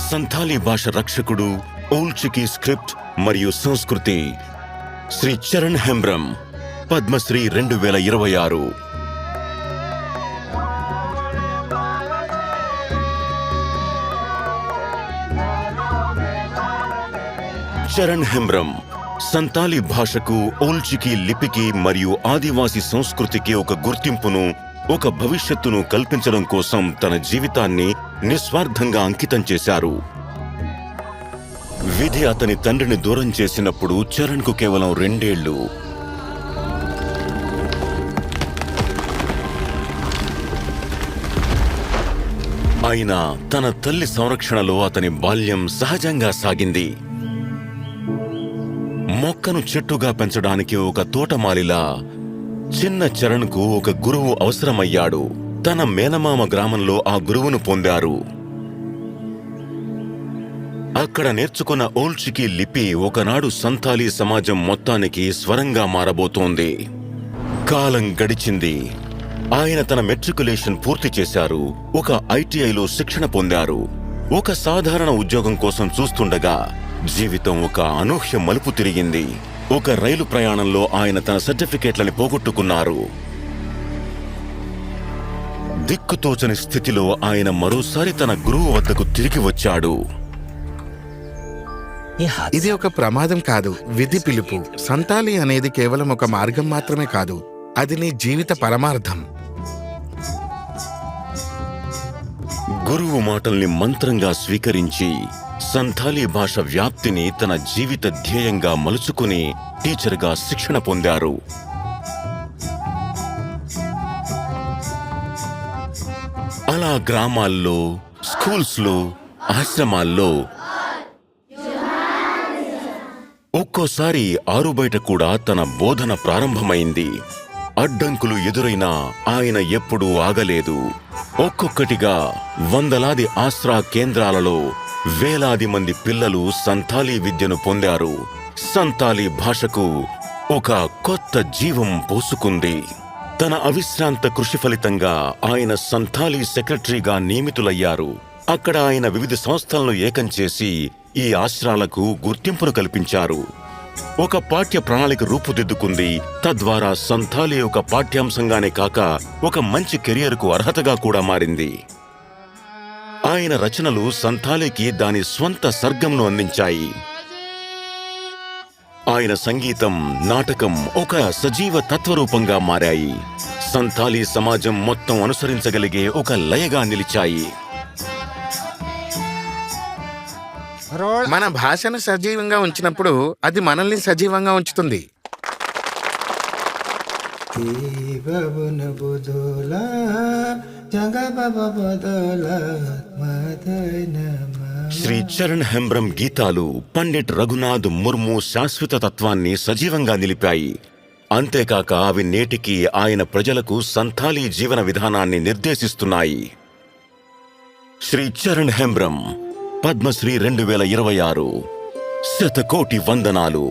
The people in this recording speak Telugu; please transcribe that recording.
సంథాలీ భాష రక్షకుడు, ఓల్డ్ చికీ స్క్రిప్ట్ మరియు సంస్కృతి శ్రీ చరణ్ హెంబ్రమ్, పద్మశ్రీ 2026. చరణ్ హెంబ్రమ్ సంతాలీ భాషకు, ఓల్డ్ చికీ లిపికి మరియు ఆదివాసీ సంస్కృతికి ఒక గుర్తింపును, ఒక భవిష్యత్తును కల్పించడం కోసం తన జీవితాన్ని నిస్వార్థంగా అంకితం చేశారు. విధి అతని తండ్రిని దూరం చేసినప్పుడు చరణ్కు కేవలం 2 ఏళ్లు. అయినా తన తల్లి సంరక్షణలో అతని బాల్యం సహజంగా సాగింది. మొక్కను చెట్టుగా పెంచడానికి ఒక తోటమాలిలా చిన్న చరణ్కు ఒక గురువు అవసరమయ్యాడు. తన మేనమామ గ్రామంలో ఆ గురువును పొందారు. అక్కడ నేర్చుకున్న ఓల్డ్ చికీ లిపి ఒకనాడు సంతాలీ సమాజం మొత్తానికి స్వరంగా మారబోతోంది. కాలం గడిచింది. ఆయన తన మెట్రికులేషన్ పూర్తి చేశారు. ఒక ఐటీఐలో శిక్షణ పొందారు. ఒక సాధారణ ఉద్యోగం కోసం చూస్తుండగా జీవితం ఒక అనూహ్య మలుపు తిరిగింది. ఒక రైలు ప్రయాణంలో ఆయన తన సర్టిఫికేట్లని పోగొట్టుకున్నారు. దిక్కుతోచని స్థితిలో ఆయన మరోసారి తన గురువు వద్దకు తిరిగి వచ్చాడు. ఇది ఒక ప్రమాదం కాదు, విధి పిలుపు. సంతాలి అనేది కేవలం ఒక మార్గం మాత్రమే కాదు, అది నీ జీవిత పరమార్థం. గురువు మాటల్ని మంత్రంగా స్వీకరించి సంథాలీ భాష వ్యాప్తిని తన జీవిత ధ్యేయంగా మలుచుకుని టీచర్గా శిక్షణ పొందారు. అలా గ్రామాల్లో, స్కూల్స్లో, ఆశ్రమాల్లో, ఒక్కోసారి ఆరుబయట కూడా తన బోధన ప్రారంభమైంది. అడ్డంకులు ఎదురైనా ఆయన ఎప్పుడూ ఆగలేదు. ఒక్కొక్కటిగా వందలాది ఆశ్రా కేంద్రాలలో వేలాది మంది పిల్లలు సంతాలీ విద్యను పొందారు. సంతాలీ భాషకు ఒక కొత్త జీవం పోసుకుంది. తన అవిశ్రాంత కృషి ఫలితంగా ఆయన సంతాలీ సెక్రటరీగా నియమితులయ్యారు. అక్కడ ఆయన వివిధ సంస్థలను ఏకం చేసి ఈ ఆశ్రాలకు గుర్తింపును కల్పించారు. ఒక పాఠ్య ప్రణాళిక రూపుదిద్దుకుంది. తద్వారా సంతాలీ ఒక పాఠ్యాంశంగానే కాక ఒక మంచి కెరియర్కు అర్హతగా కూడా మారింది. ఆయన రచనలు సంతాలీకి దాని స్వంత సర్గంను అందించాయి. ఆయన సంగీతం, నాటకం ఒక సజీవ తత్వరూపంగా మారాయి. సంతాలీ సమాజం మొత్తం అనుసరించగలిగే ఒక లయగా నిలిచాయి. మన భాషను సజీవంగా ఉంచినప్పుడు అది మనల్ని సజీవంగా ఉంచుతుంది. శ్రీ చరణ్ హెంబ్రమ్ గీతాలు పండిట్ రఘునాథ్ ముర్ము శాశ్వత తత్వాన్ని సజీవంగా నిలిపాయి. అంతేకాక అవి నేటికి ఆయన ప్రజలకు సంథాలీ జీవన విధానాన్ని నిర్దేశిస్తున్నాయి. శ్రీ చరణ్ హెంబ్రమ్, పద్మశ్రీ 2026. శతకోటి వందనాలు.